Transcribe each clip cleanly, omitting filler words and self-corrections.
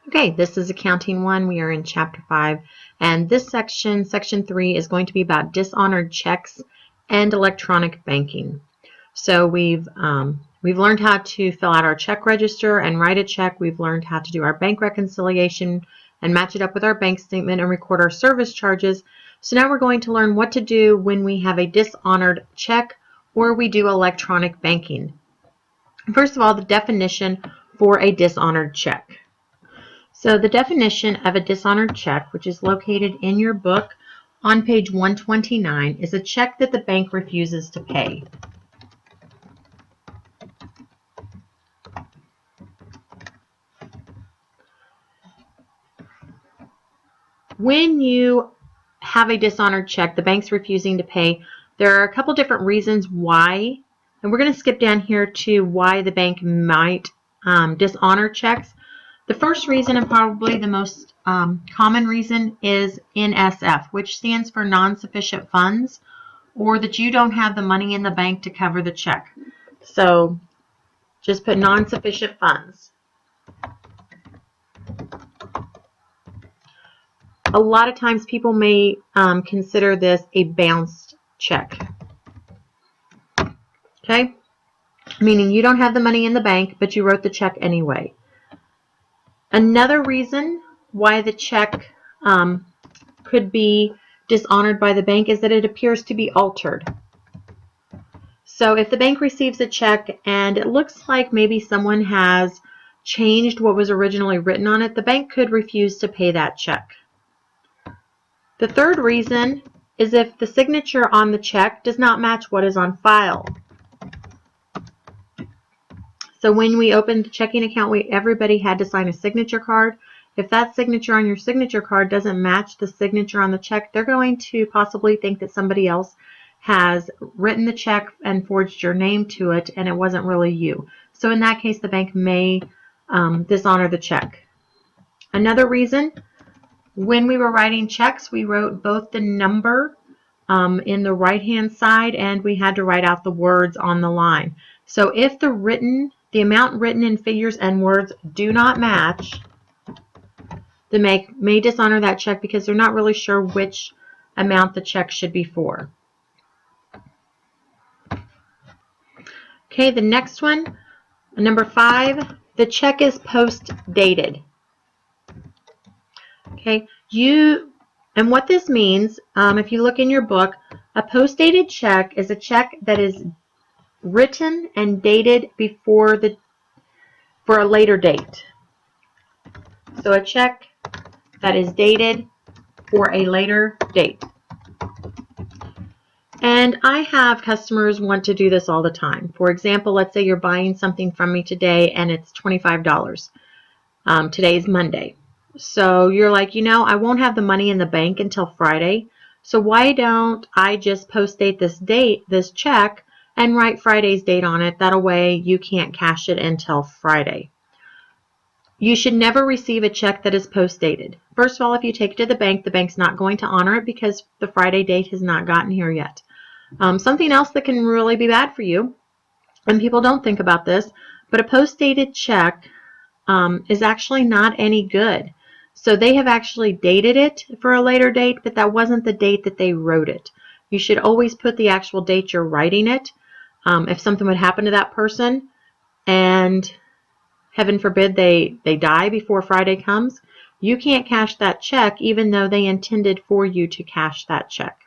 Okay, this is Accounting 1. We are in Chapter 5, and this section, Section 3, is going to be about dishonored checks and electronic banking. So we've learned how to fill out our check register and write a check. We've learned how to do our bank reconciliation and match it up with our bank statement and record our service charges. So now we're going to learn what to do when we have a dishonored check or we do electronic banking. First of all, the definition for a dishonored check. So the definition of a dishonored check, which is located in your book on page 129, is a check that the bank refuses to pay. When you have a dishonored check, the bank's refusing to pay, there are a couple different reasons why, and we're going to skip down here to why the bank might dishonor checks. The first reason, and probably the most common reason, is NSF, which stands for non-sufficient funds, or that you don't have the money in the bank to cover the check. So just put non-sufficient funds. A lot of times people may consider this a bounced check. Okay? Meaning you don't have the money in the bank, but you wrote the check anyway. Another reason why the check could be dishonored by the bank is that it appears to be altered. So if the bank receives a check and it looks like maybe someone has changed what was originally written on it, the bank could refuse to pay that check. The third reason is if the signature on the check does not match what is on file. So when we opened the checking account, everybody had to sign a signature card. If that signature on your signature card doesn't match the signature on the check, they're going to possibly think that somebody else has written the check and forged your name to it, and it wasn't really you. So in that case, the bank may dishonor the check. Another reason, when we were writing checks, we wrote both the number in the right-hand side, and we had to write out the words on the line. So if the amount written in figures and words do not match, the bank may dishonor that check because they're not really sure which amount the check should be for. Okay, the next one, number 5, the check is post-dated. Okay, and what this means, if you look in your book, a post-dated check is a check that is written and dated for a later date. So a check that is dated for a later date. And I have customers want to do this all the time. For example, let's say you're buying something from me today and it's $25. Today is Monday. So you're like, I won't have the money in the bank until Friday. So why don't I just post date this check and write Friday's date on it? That way you can't cash it until Friday. You should never receive a check that is post-dated. First of all, if you take it to the bank's not going to honor it because the Friday date has not gotten here yet. Something else that can really be bad for you, and people don't think about this, but a post-dated check is actually not any good. So they have actually dated it for a later date, but that wasn't the date that they wrote it. You should always put the actual date you're writing it. If something would happen to that person and heaven forbid they die before Friday comes, you can't cash that check even though they intended for you to cash that check.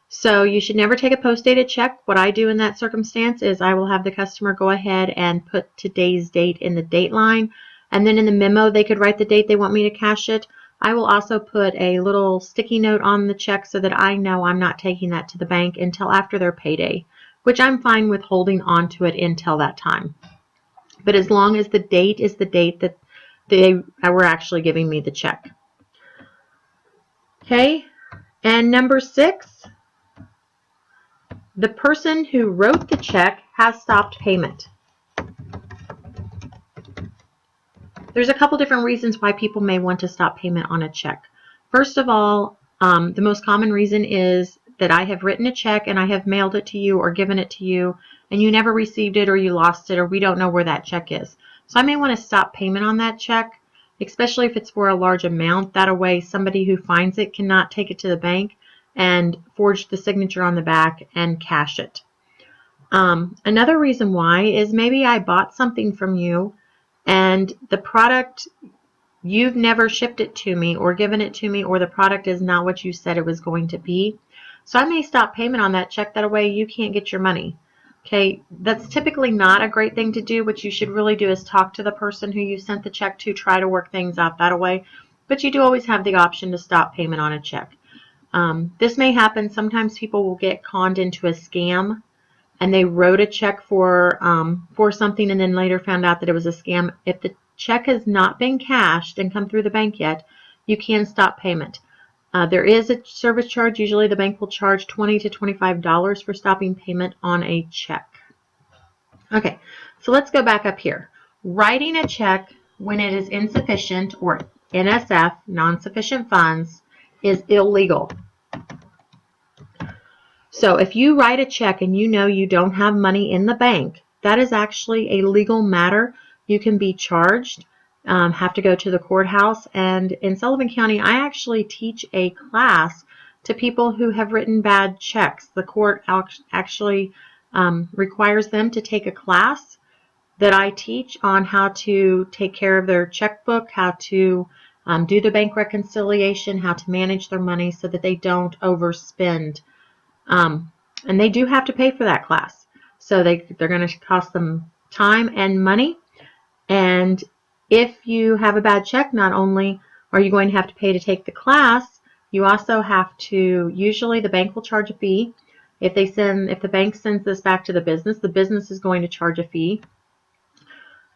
So you should never take a post-dated check. What I do in that circumstance is I will have the customer go ahead and put today's date in the date line, and then in the memo they could write the date they want me to cash it. I will also put a little sticky note on the check so that I know I'm not taking that to the bank until after their payday, which I'm fine with holding on to it until that time. But as long as the date is the date that they were actually giving me the check. Okay, and number 6, the person who wrote the check has stopped payment. There's a couple different reasons why people may want to stop payment on a check. First of all, the most common reason is that I have written a check and I have mailed it to you or given it to you, and you never received it or you lost it or we don't know where that check is. So I may want to stop payment on that check especially if it's for a large amount. That way somebody who finds it cannot take it to the bank and forge the signature on the back and cash it. Another reason why is maybe I bought something from you and the product, you've never shipped it to me or given it to me, or the product is not what you said it was going to be. So I may stop payment on that check. That way you can't get your money. Okay, that's typically not a great thing to do. What you should really do is talk to the person who you sent the check to, try to work things out that way. But you do always have the option to stop payment on a check. This may happen. Sometimes people will get conned into a scam and they wrote a check for something and then later found out that it was a scam. If the check has not been cashed and come through the bank yet, you can stop payment. There is a service charge. Usually the bank will charge $20 to $25 for stopping payment on a check. Okay, so let's go back up here. Writing a check when it is insufficient, or NSF, non-sufficient funds, is illegal. So if you write a check and you know you don't have money in the bank, that is actually a legal matter. You can be charged, have to go to the courthouse. And in Sullivan County, I actually teach a class to people who have written bad checks. The court actually requires them to take a class that I teach on how to take care of their checkbook, how to do the bank reconciliation, how to manage their money so that they don't overspend. And they do have to pay for that class. So they're going to cost them time and money. And if you have a bad check, not only are you going to have to pay to take the class, you also have to, usually the bank will charge a fee. If the bank sends this back to the business is going to charge a fee.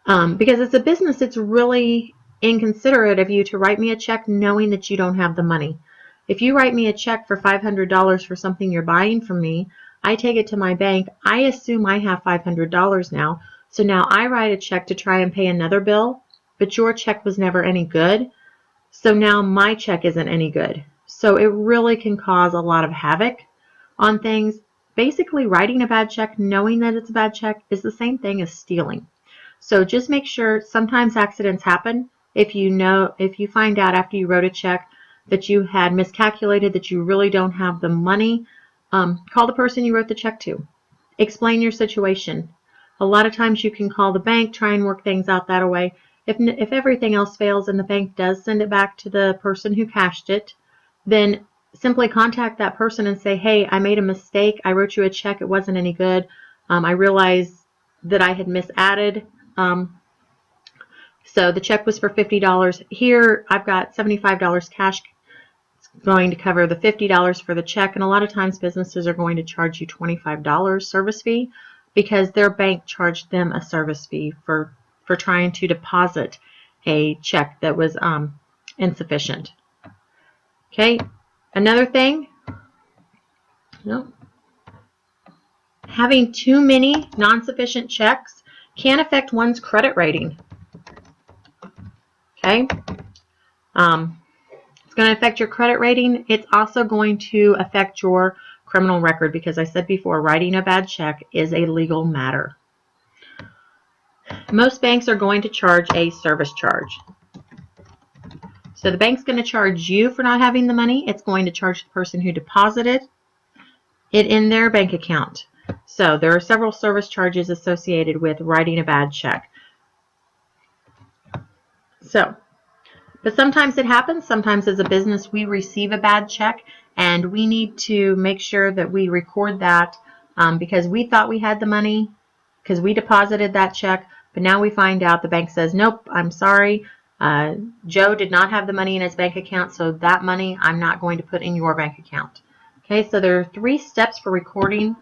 Because as a business, it's really inconsiderate of you to write me a check knowing that you don't have the money. If you write me a check for $500 for something you're buying from me, I take it to my bank, I assume I have $500 now. So now I write a check to try and pay another bill, but your check was never any good. So now my check isn't any good. So it really can cause a lot of havoc on things. Basically, writing a bad check, knowing that it's a bad check, is the same thing as stealing. So just make sure, sometimes accidents happen. If you find out after you wrote a check that you had miscalculated, that you really don't have the money, call the person you wrote the check to. Explain your situation. A lot of times you can call the bank, try and work things out that way. If everything else fails and the bank does send it back to the person who cashed it, then simply contact that person and say, hey, I made a mistake. I wrote you a check. It wasn't any good. I realized that I had misadded. So the check was for $50. Here, I've got $75 cash. It's going to cover the $50 for the check. And a lot of times businesses are going to charge you $25 service fee because their bank charged them a service fee for trying to deposit a check that was insufficient. Okay, another thing, having too many non-sufficient checks can affect one's credit rating. Okay, it's going to affect your credit rating. It's also going to affect your criminal record because I said before, writing a bad check is a legal matter. Most banks are going to charge a service charge. So the bank's going to charge you for not having the money. It's going to charge the person who deposited it in their bank account. So there are several service charges associated with writing a bad check. But sometimes it happens. Sometimes as a business we receive a bad check and we need to make sure that we record that because we thought we had the money because we deposited that check, but now we find out the bank says, nope, I'm sorry. Joe did not have the money in his bank account, so that money I'm not going to put in your bank account. Okay, so there are 3 steps for recording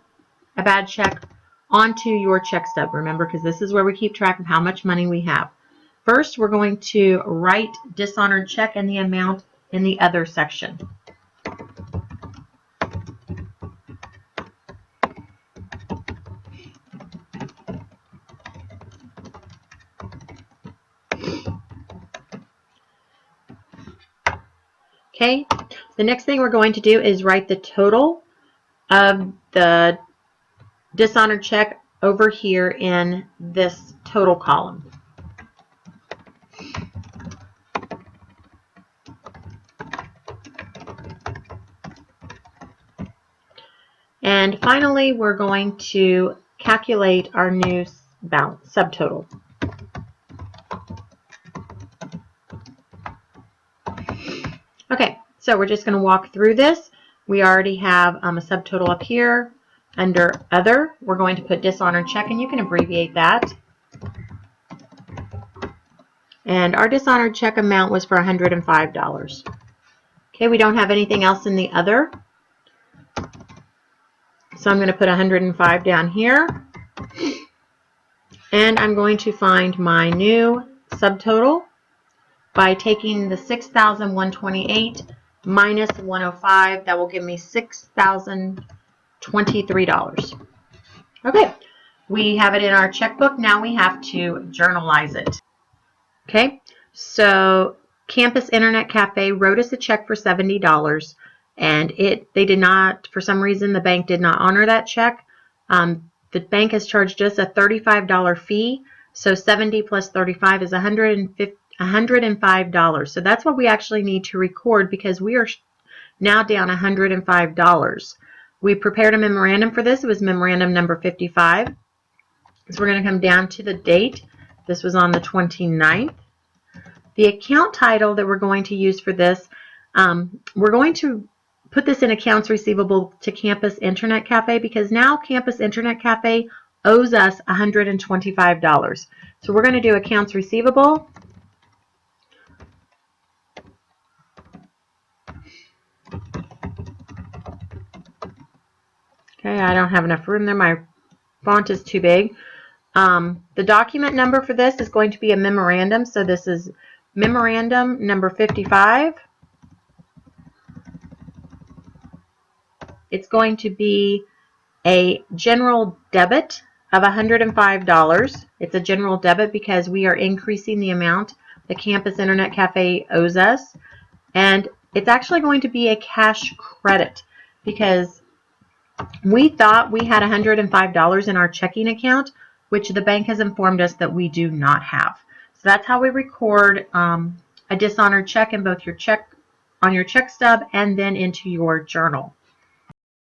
a bad check onto your check stub. Remember, because this is where we keep track of how much money we have. First, we're going to write dishonored check and the amount in the other section. Okay, the next thing we're going to do is write the total of the dishonored check over here in this total column. And finally, we're going to calculate our new balance subtotal. Okay, so we're just going to walk through this. We already have a subtotal up here. Under Other, we're going to put dishonored check, and you can abbreviate that. And our dishonored check amount was for $105. Okay, we don't have anything else in the other. So I'm going to put 105 down here. And I'm going to find my new subtotal by taking the 6,128 minus 105. That will give me $6,023. Okay, we have it in our checkbook. Now we have to journalize it. Okay, so Campus Internet Cafe wrote us a check for $70, and they did not, for some reason, the bank did not honor that check. The bank has charged us a $35 fee, so 70 plus 35 is $105. So that's what we actually need to record, because we are now down $105. We prepared a memorandum for this. It was memorandum number 55. So we're going to come down to the date. This was on the 29th. The account title that we're going to use for this, we're going to put this in accounts receivable to Campus Internet Cafe, because now Campus Internet Cafe owes us $125. So we're going to do accounts receivable. Okay, I don't have enough room there. My font is too big. The document number for this is going to be a memorandum. So this is memorandum number 55. It's going to be a general debit of $105. It's a general debit because we are increasing the amount the Campus Internet Cafe owes us. And it's actually going to be a cash credit, because we thought we had $105 in our checking account, which the bank has informed us that we do not have. So that's how we record a dishonored check in both your check, on your check stub, and then into your journal.